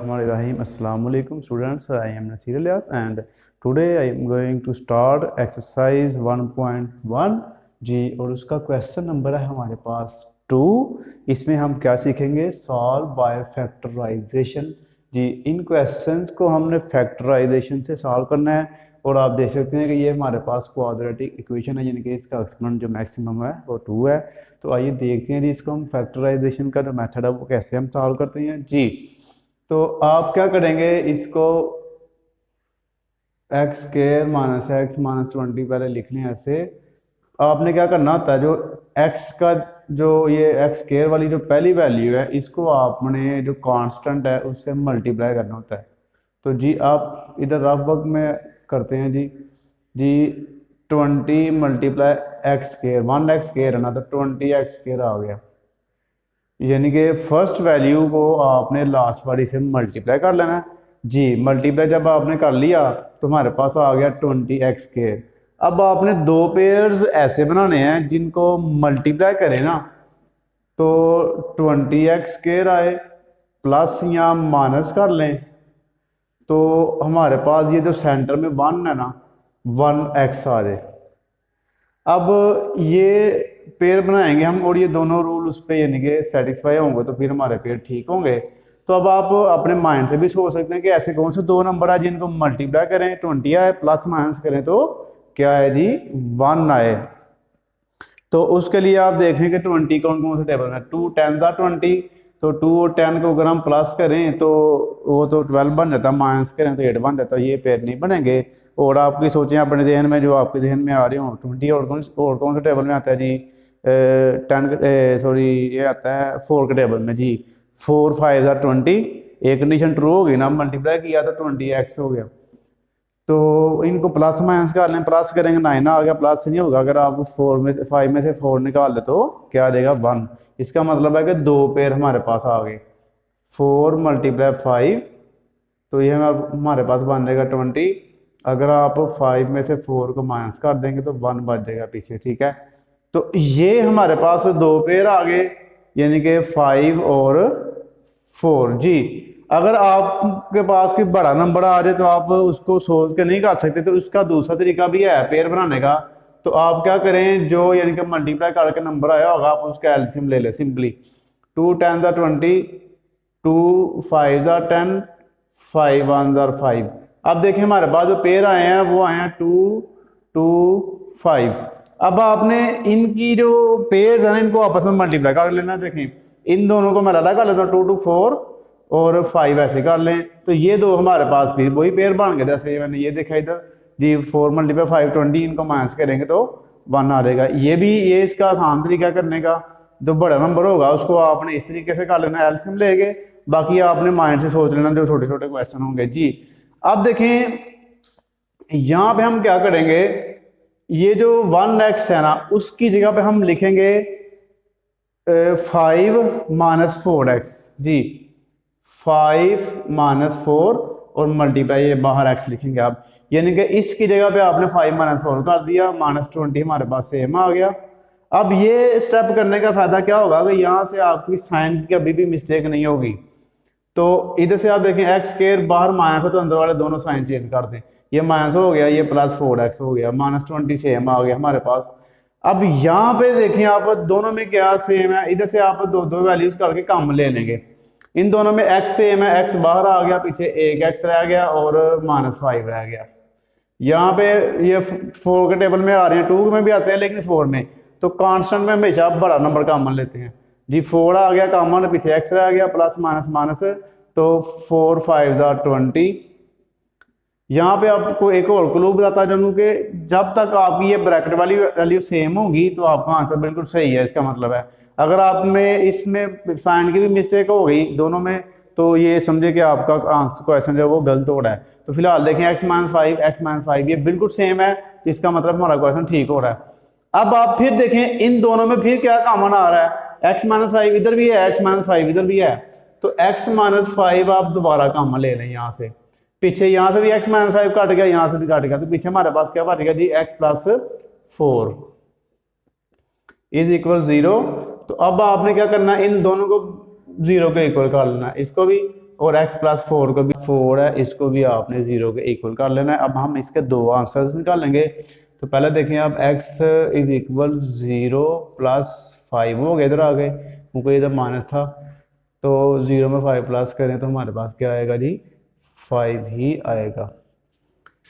Assalamu alaikum students. I am Nasir Ilyas and today I am going to start exercise 1.1 जी। और उसका question number है हमारे पास 2। इसमें हम क्या सीखेंगे? सॉल्व बाय फैक्टराइजेशन जी। इन क्वेश्चंस को हमने फैक्टराइजेशन से सॉल्व करना है और आप देख सकते हैं कि ये हमारे पास क्वाड्रेटिक इक्वेशन है, यानी कि इसका एक्सपोनेंट जो मैक्सिमम है वो 2 है। तो आइए देखते हैं जी इसको हम फैक्टराइजेशन का जो मेथड है वो कैसे हम सॉल्व करते हैं जी। तो आप क्या करेंगे, इसको x square minus x minus 20 पहले लिखने हैं ऐसे। आपने क्या करना होता है, जो एक्स का जो ये एक्स स्क्वायर वाली जो पहली वैल्यू है इसको आपने जो कांस्टेंट है उससे मल्टीप्लाई करना होता है। तो जी आप इधर रफ वर्क में करते हैं जी। जी 20 multiply x square, 1x square है ना, तो 20x स्क्वायर आ गया। यानी कि फर्स्ट वैल्यू को आपने लास्ट वाली से मल्टीप्लाई कर लेना है जी। मल्टीप्लाई जब आपने कर लिया तो हमारे पास आ गया 20x स्क्वायर। अब आपने दो पेयर्स ऐसे बनाने हैं जिनको मल्टीप्लाई करें ना, तो 20x स्क्वायर आए प्लस या माइनस कर लें तो हमारे पास ये जो सेंटर में 1 है ना, 1x आ जाए। अब ये पेयर बनाएंगे हम और ये दोनों रूल उस पर यानी कि सेटिस्फाई होंगे तो फिर हमारे पेयर ठीक होंगे। तो अब आप अपने माइंड से भी सोच सकते हैं कि ऐसे कौन से दो नंबर है जिनको मल्टीप्लाई करें 20 आए प्लस माइनस करें तो क्या है जी 1 आए। तो उसके लिए आप देखें कि 20 कौन कौन से टेबल में 2 10 था 20, तो 2 और 10 को अगर हम प्लस करें तो वो तो 12 बन जाता, माइनस करें तो 8 बन जाता। ये पेयर नहीं बनेंगे। और आपकी सोचें अपने जहन में जो आपके जहन में आ रहे हो 20 और कौन से टेबल में आता है जी 10 सॉरी ये आता है 4 के टेबल में जी। 4 5 20, एक कंडीशन ट्रू होगी ना, मल्टीप्लाई किया तो 20x हो गया। तो इनको प्लस माइनस कर लें, प्लस करेंगे 9 आ गया, प्लस नहीं होगा। अगर आप 5 में से 4 निकाल दे तो क्या आ जाएगा 1। इसका मतलब है कि दो पेयर हमारे पास आ गए। 4 मल्टीप्लाई 5, तो ये हमारे पास बन जाएगा 20। अगर आप 5 में से 4 को माइनस कर देंगे तो 1 बच जाएगा पीछे, ठीक है। तो ये हमारे पास दो पेयर आ गए, यानी कि 5 और 4 जी। अगर आपके पास कोई बड़ा नंबर आ जाए तो आप उसको सोच के नहीं कर सकते, तो उसका दूसरा तरीका भी है पेयर बनाने का। तो आप क्या करें, जो यानी कि मल्टीप्लाई करके नंबर आया होगा आप उसका एलसीएम ले लें सिंपली। 2 10 20, 2 5 10, 5 1 5। अब देखिए हमारे पास जो पेयर आए हैं वो आए हैं 2 2 5। अब आपने इनकी जो पेयर्स है ना इनको आपस में मल्टीप्लाई कर लेना। देखें इन दोनों को मैं अलग कर लेता हूँ, 2 2 4 और 5 ऐसे कर लें तो ये दो हमारे पास फिर वही पेयर बन गए जैसे मैंने ये देखा इधर जी। 4 मल्टीप्लाई 5 20, इनको माइनस करेंगे तो 1 आ जाएगा। ये भी ये इसका आसान तरीका करने का। जो बड़ा नंबर होगा उसको आपने इस तरीके से कर लेना, एलसीएम लेके, बाकी आपने माइंड से सोच लेना जो छोटे छोटे क्वेश्चन होंगे जी। अब देखें यहाँ पे हम क्या करेंगे, ये जो 1x है ना उसकी जगह पे हम लिखेंगे 5 माइनस 4x जी। 5 माइनस 4 और मल्टीप्लाई ये बाहर x लिखेंगे आप, यानी कि इसकी जगह पे आपने 5 माइनस 4 कर दिया, माइनस 20 हमारे पास सेम आ गया। अब ये स्टेप करने का फायदा क्या होगा कि यहाँ से आपकी साइन की कभी भी मिस्टेक नहीं होगी। तो इधर से आप देखें एक्स स्क्वायर बाहर माइनस है तो अंदर वाले दोनों साइन चेंज कर दें, ये माइनस हो गया, ये प्लस 4x हो गया, माइनस 20 सेम आ गया हमारे पास। अब यहाँ पे देखें आप दोनों में क्या सेम है, इधर से आप दो दो वैल्यूज करके कम ले लेंगे। इन दोनों में x सेम है, x बाहर आ गया, पीछे एक x रह गया और -5 रह गया। यहाँ पे ये 4 के टेबल में आ रहे हैं, 2 में भी आते हैं लेकिन 4 में, तो कांस्टेंट में हमेशा आप बड़ा नंबर कॉमन लेते हैं जी। 4 आ गया कॉमन, पीछे x रह गया, प्लस माइनस माइनस, तो 4 5 20। यहाँ पे आपको एक और क्लू बताता चलूँ कि जब तक आपकी ये ब्रैकेट वाली वैल्यू सेम होगी तो आपका आंसर बिल्कुल सही है। इसका मतलब है अगर आप में इसमें साइन की भी मिस्टेक हो गई दोनों में तो ये समझे कि आपका आंसर क्वेश्चन जो है वो गलत हो रहा है। तो फिलहाल देखें x माइनस 5 ये बिल्कुल सेम है, इसका मतलब हमारा क्वेश्चन ठीक हो रहा है। अब आप फिर देखें इन दोनों में फिर क्या कॉमन आ रहा है, x माइनस 5 इधर भी है, x माइनस 5 इधर भी है, तो x माइनस 5 आप दोबारा कॉमन ले लें यहाँ से। पीछे यहाँ से भी x माइनस 5 कट गया, यहाँ से भी कट गया, तो पीछे हमारे पास क्या बच गया जी x प्लस 4 इज इक्वल 0। तो अब आपने क्या करना है, इन दोनों को 0 के इक्वल कर लेना, इसको भी और x प्लस 4 को भी 4 है, इसको भी आपने 0 के इक्वल कर लेना है। अब हम इसके दो आंसर्स निकालेंगे। तो पहले देखें आप x इज इक्वल 0 प्लस 5 हो गया, इधर आ गए क्योंकि इधर माइनस था। तो 0 में 5 प्लस करें तो हमारे पास क्या आएगा जी, 5 ही आएगा।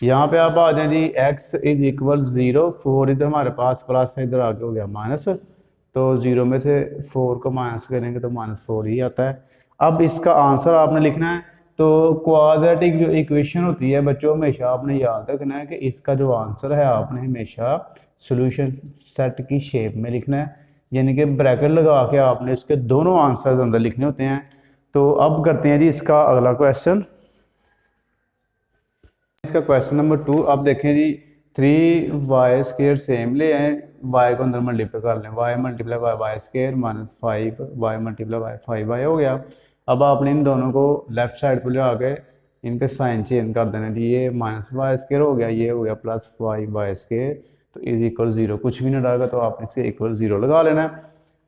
यहाँ पे आप आ जाए जी, x इज इक्वल 0, 4 इधर हमारे पास प्लस है, इधर आगे हो गया माइनस। तो 0 में से 4 को माइनस करेंगे तो -4 ही आता है। अब इसका आंसर आपने लिखना है। तो क्वाड्रेटिक जो इक्वेशन होती है बच्चों, हमेशा आपने याद रखना है कि इसका जो आंसर है आपने हमेशा सॉल्यूशन सेट की शेप में लिखना है, यानी कि ब्रैकेट लगा के आपने इसके दोनों आंसर्स अंदर लिखने होते हैं। तो अब करते हैं जी इसका अगला क्वेश्चन। इसका क्वेश्चन नंबर 2 अब देखें जी, 3y² सेम ले आए, y को अंदर मल्टीप्लाई कर लें, y multiply by y² minus 5y multiply by 5y हो गया। अब आपने इन दोनों को लेफ्ट साइड पर ले आके इनके साइन चेंज कर देना जी, ये -y² हो गया, ये हो गया प्लस 5y²। तो इज इक्वल 0, कुछ भी नहीं डालेगा तो आपने इसे इक्वल 0 लगा लेना है।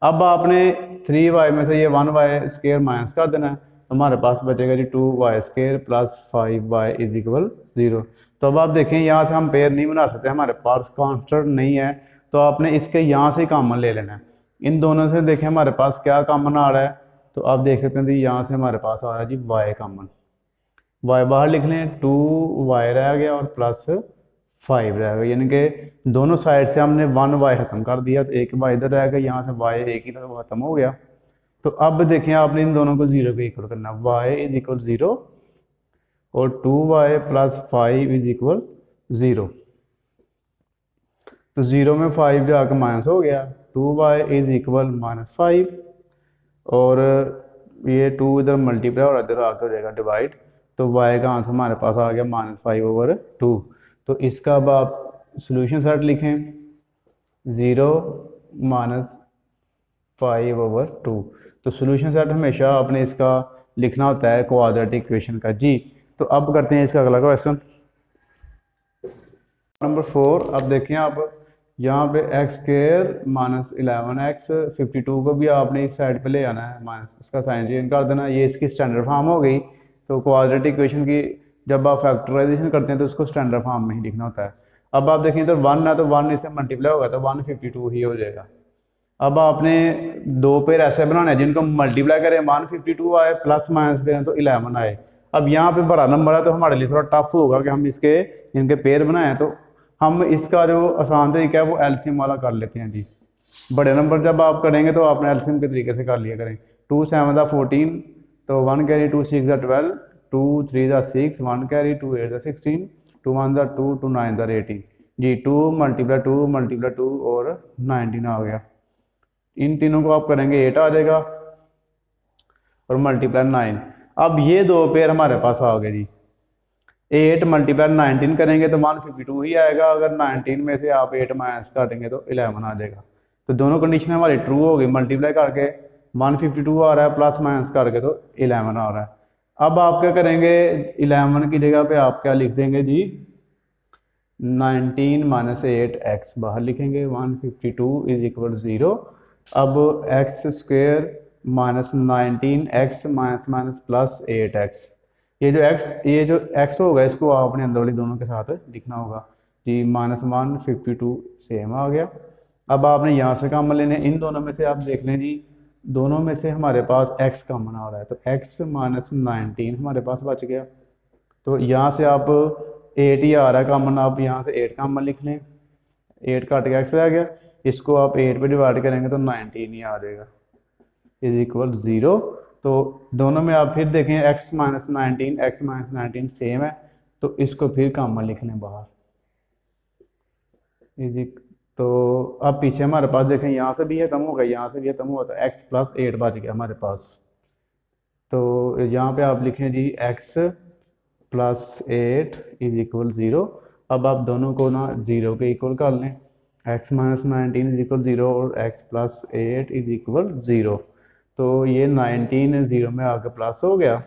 अब आपने 3y में से ये 1y² माइनस कर देना है, हमारे पास बचेगा जी 2y² plus 5y is equal 0। तो अब आप देखें यहाँ से हम पेयर नहीं बना सकते, हमारे पास कांस्टेंट नहीं है, तो आपने इसके यहाँ से कॉमन ले लेना है। इन दोनों से देखें हमारे पास क्या कॉमन आ रहा है, तो आप देख सकते हैं जी यहाँ से हमारे पास आ रहा है जी y कॉमन, y बाहर लिख लें, 2y रह गया और प्लस 5 रह गया, यानी कि दोनों साइड से हमने 1y खत्म कर दिया, तो एक y इधर रह गया, यहाँ से y एक ही तरफ खत्म हो गया। तो अब देखें आपने इन दोनों को 0 पे इक्वल करना, y इज इक्वल 0 और 2y प्लस 5 इज इक्वल 0। तो 0 में 5 जाकर माइनस हो गया, 2y इज इक्वल -5 और ये 2 इधर मल्टीप्लाई और इधर आकर हो जाएगा डिवाइड। तो y का आंसर हमारे पास आ गया -5/2। तो इसका अब आप सॉल्यूशन सेट लिखें, 0 -5/2। तो सॉल्यूशन सेट हमेशा आपने इसका लिखना होता है क्वाड्रेटिक इक्वेशन का जी। तो अब करते हैं इसका अगला क्वेश्चन नंबर 4। अब देखें आप यहाँ पे x² माइनस 11x 52 को भी आपने इस साइड पे ले आना है, माइनस इसका साइन चेंज कर देना, ये इसकी स्टैंडर्ड फॉर्म हो गई। तो क्वाड्रेटिक इक्वेशन की जब आप फैक्टराइजेशन करते हैं तो उसको स्टैंडर्ड फॉर्म में ही लिखना होता है। अब आप देखें तो 1 है तो 1 इससे मल्टीप्लाई होगा तो 152 ही हो जाएगा। अब आपने दो पेयर ऐसे बनाने हैं जिनको मल्टीप्लाई करें 152 आए, प्लस माइनस करें तो 11 आए। अब यहाँ पे बड़ा नंबर है तो हमारे लिए थोड़ा टफ होगा कि हम इसके इनके पेयर बनाएं, तो हम इसका जो आसान तरीका है वो एलसीएम वाला कर लेते हैं जी। बड़े नंबर जब आप करेंगे तो आपने एलसीएम के तरीके से कर लिया करें। 2 7 14, तो 1 कैरी 2 6 12, 2 3 6, 1 कैरी 2 8 16, 2 1 2, 2 9 18 जी। 2 मल्टीप्लाई 2 और 19 आ गया। इन तीनों को आप करेंगे 8 आ जाएगा और मल्टीप्लाई 9। अब ये दो पेयर हमारे पास आ गए जी। 8 मल्टीप्लाई 19 करेंगे तो 152 ही आएगा, अगर 19 में से आप 8 माइनस काटेंगे तो 11 आ जाएगा। तो दोनों कंडीशन हमारी ट्रू हो गई, मल्टीप्लाई करके 152 आ रहा है, प्लस माइनस करके तो 11 आ रहा है। अब आप क्या करेंगे, 11 की जगह पे आप क्या लिख देंगे जी, 19 माइनस 8x बाहर लिखेंगे, 152 इज इक्वल 0। अब x² minus 19x minus minus plus 8x, ये जो x होगा इसको आपने अंदर वाली दोनों के साथ लिखना होगा जी। -152 सेम आ गया। अब आपने यहाँ से कॉमन लेने, इन दोनों में से आप देख लें जी, दोनों में से हमारे पास x कॉमन आ रहा है, तो x माइनस 19 हमारे पास बच गया। तो यहाँ से आप 8 ही आ रहा है कॉमन, आप यहाँ से 8 कॉमन लिख लें, 8 काट के x रह गया, इसको आप 8 पे डिवाइड करेंगे तो 19 ही आ जाएगा इज इक्वल 0। तो दोनों में आप फिर देखें x माइनस 19 सेम है, तो इसको फिर कॉमन लिख लें बाहर तो अब पीछे हमारे पास देखें, यहाँ से भी ये खत्म होगा, यहाँ से भी ये खत्म हुआ, तो x प्लस 8 बच गया हमारे पास। तो यहाँ पे आप लिखें जी x प्लस 8 इज इक्वल 0। अब आप दोनों को ना 0 के इक्वल कर लें, x माइनस 19 इज इक्वल 0 और x प्लस 8 इज इक्वल 0। तो ये 19 0 में आके प्लस हो गया,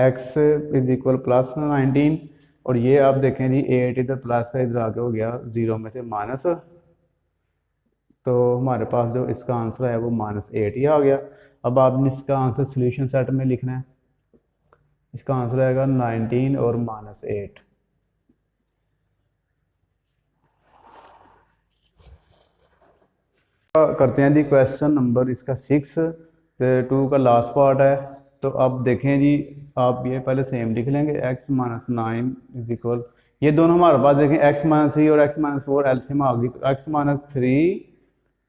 x इज इक्वल प्लस 19, और ये आप देखें जी 8 इधर प्लस है, इधर आके हो गया 0 में से माइनस, तो हमारे पास जो इसका आंसर है वो -8 ही आ गया। अब आपने इसका आंसर सोल्यूशन सेट में लिखना है। इसका आंसर आएगा 19 और -8। करते हैं जी क्वेश्चन नंबर इसका 6, 2 का लास्ट पार्ट है। तो अब देखें जी, आप ये पहले सेम लिख लेंगे, x-9 इज इक्वल, ये दोनों हमारे पास देखें x-3 और x-4 एलसीएम आ गई, तो x-3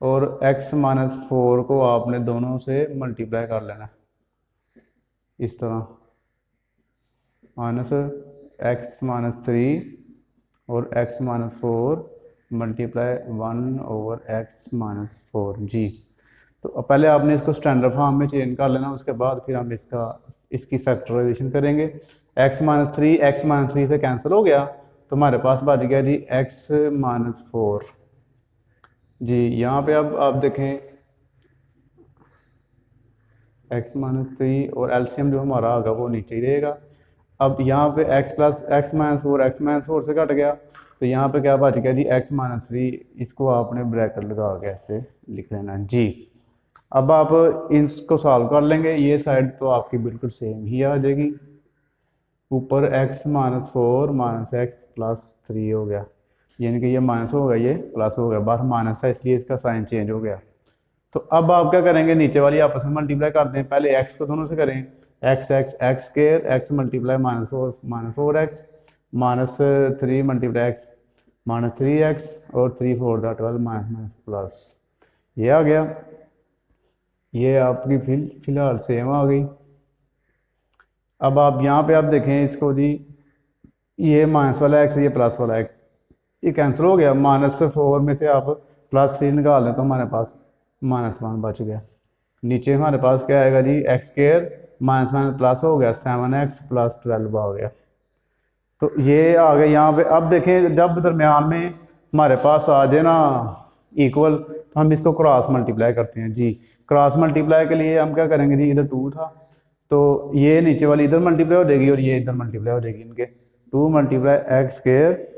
और x-4 को आपने दोनों से मल्टीप्लाई कर लेना इस तरह, -x-3 और x-4 मल्टीप्लाई 1/x-4 जी। तो अब पहले आपने इसको स्टैंडर्ड फॉर्म में चेंज कर लेना, उसके बाद फिर हम इसकी फैक्टराइजेशन करेंगे। x-3 से कैंसिल हो गया, तो हमारे पास बच गया जी x-4 जी। यहाँ पे अब आप देखें x-3 और एलसीएम जो हमारा होगा वो नीचे ही रहेगा। अब यहाँ पे x+x-4 से कट गया, तो यहाँ पे क्या बच गया जी x-3, इसको आपने ब्रैकेट लगा के ऐसे लिख लेना जी। अब आप इसको सॉल्व कर लेंगे, ये साइड तो आपकी बिल्कुल सेम ही आ जाएगी, ऊपर x-4 -x+3 हो गया, यानी कि ये माइनस हो गया ये प्लस हो गया, बाहर माइनस था इसलिए इसका साइन चेंज हो गया। तो अब आप क्या करेंगे, नीचे वाली आपस में मल्टीप्लाई कर दें, पहले x को दोनों से करें, x square, x multiply -4x, -3 multiply x -3x, और 3 4 12 माइनस प्लस, ये आ गया। ये आपकी फिलहाल सेम आ गई। अब आप यहाँ पे आप देखें इसको जी, ये माइनस वाला x, ये प्लस वाला x, ये कैंसिल हो गया, -4 में से आप +3 निकाल लें तो हमारे पास -1 बच गया। नीचे हमारे पास क्या आएगा जी, x स्क्वायर माइनस प्लस हो गया 7x + 12 आ गया। तो ये आ गया यहाँ पे। अब देखें जब दरमियान में हमारे पास आ जाए ना इक्वल, तो हम इसको क्रॉस मल्टीप्लाई करते हैं जी। क्रॉस मल्टीप्लाई के लिए हम क्या करेंगे जी, इधर 2 था तो ये नीचे वाली इधर मल्टीप्लाई हो जाएगी और ये इधर मल्टीप्लाई हो जाएगी, इनके 2 × x square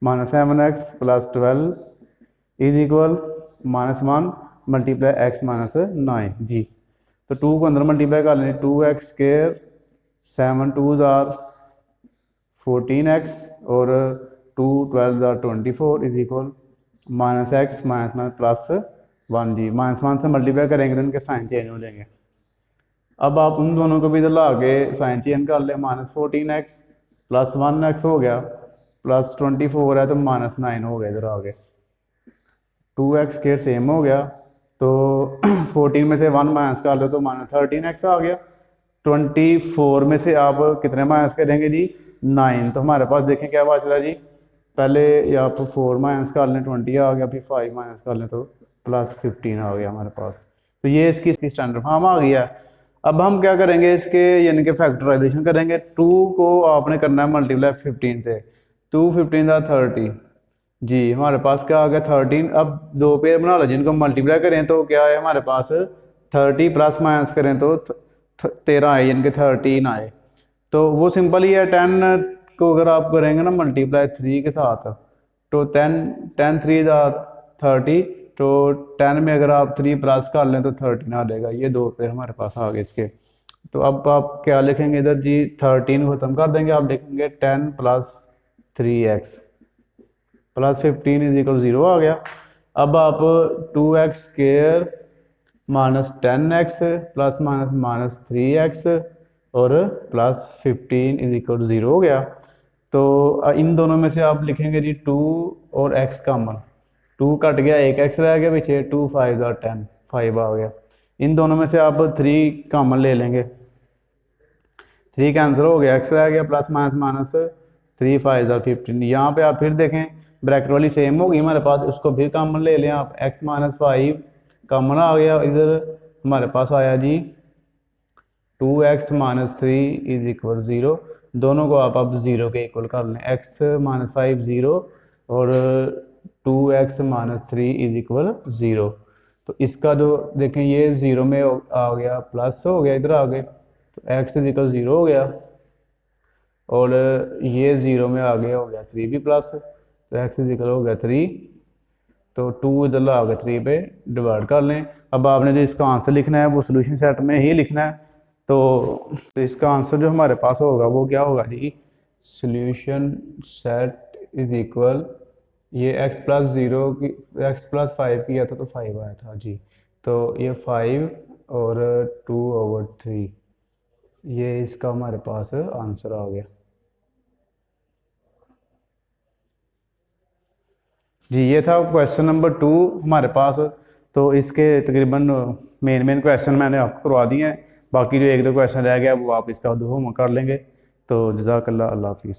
-7x + 12 is equal -1 × x - 9 जी। तो 2 को अंदर मल्टीप्लाई कर लें, 2x square 7 2s are 14x और 2 12s are 24 is equal -x +1 जी। -1 से मल्टीप्लाई करेंगे तो इनके साइन चेंज हो जाएंगे। अब आप उन दोनों को भी इधर ला के साइन चेंज कर लें, -14x + 1x हो गया, +24 है तो -9 हो गया इधर आगे, 2x स्क्वायर सेम हो गया, तो 14 में से 1 माइनस कर लो तो -13x आ गया। 24 में से आप कितने माइनस करेंगे जी, 9, तो हमारे पास देखें क्या बच रहा जी, पहले आप 4 माइनस कर लें 20 आ गया, फिर 5 माइनस कर लें तो +15 आ गया हमारे पास। तो ये इसकी स्टैंडर्ड फॉर्म आ गई है। अब हम क्या करेंगे, इसके यानी कि फैक्टराइजेशन करेंगे। 2 को आपने करना है मल्टीप्लाई 15 से, 2 15 30 जी। हमारे पास क्या आ गया 13। अब 2 पेयर बना लो जिनको मल्टीप्लाई करें तो क्या है हमारे पास 30 प्लस माइनस करें तो 13 आए, यानी कि 13 आए। तो वो सिंपल ही है, 10 को अगर आप करेंगे ना मल्टीप्लाई 3 के साथ, तो 10 3 30, तो 10 में अगर आप 3 प्लस कर लें तो 13 आ जाएगा। ये 2 पेयर हमारे पास आ गए इसके। तो अब आप क्या लिखेंगे इधर जी, 13 खत्म कर देंगे, आप लिखेंगे 10 + 3x + 15 इज इक्वल 0 आ गया। अब आप 2x स्क्वायर -10x ± -3x और +15 इज इक्वल 0 हो गया। तो इन दोनों में से आप लिखेंगे जी 2 और x कॉमन, 2 कट गया, एक x रह गया पीछे, 2 5 10, 5 आ गया। इन दोनों में से आप 3 कॉमन ले लेंगे, 3 कैंसिल हो गया, x रह गया, +- 3 5 15। यहाँ पे आप फिर देखें ब्रैकेट वाली सेम होगी हमारे पास, उसको भी कॉमन ले लें आप, x - 5 कॉमन आ गया, इधर हमारे पास आया जी 2x - 3 इज इक्वल 0। दोनों को आप अब 0 के इक्वल कर लें, x - 5 0 और 2x - 3 इज इक्वल 0। तो इसका जो देखें ये 0 में आ गया, प्लस हो गया इधर आ गए, तो x इज इक्वल 0 हो गया, और ये 0 में आ गया हो गया 3 भी प्लस, तो x इज इक्वल हो गया 3। तो 2 इधर ला के 3 पे डिवाइड कर लें। अब आपने जो इसका आंसर लिखना है वो सोल्यूशन सेट में ही लिखना है। तो इसका आंसर जो हमारे पास होगा वो क्या होगा जी, सोल्यूशन सेट इज इक्वल, ये x+0 की x+5 किया था तो 5 आया था जी, तो ये 5 और 2/3, ये इसका हमारे पास आंसर आ गया जी। ये था क्वेश्चन नंबर 2 हमारे पास। तो इसके तकरीबन मेन क्वेश्चन मैंने आपको करवा दिए हैं, बाकी जो 1-2 क्वेश्चन रह गया वो आप इसका होमवर्क कर लेंगे। तो जज़ाकल्लाह, अल्लाह हाफिज़।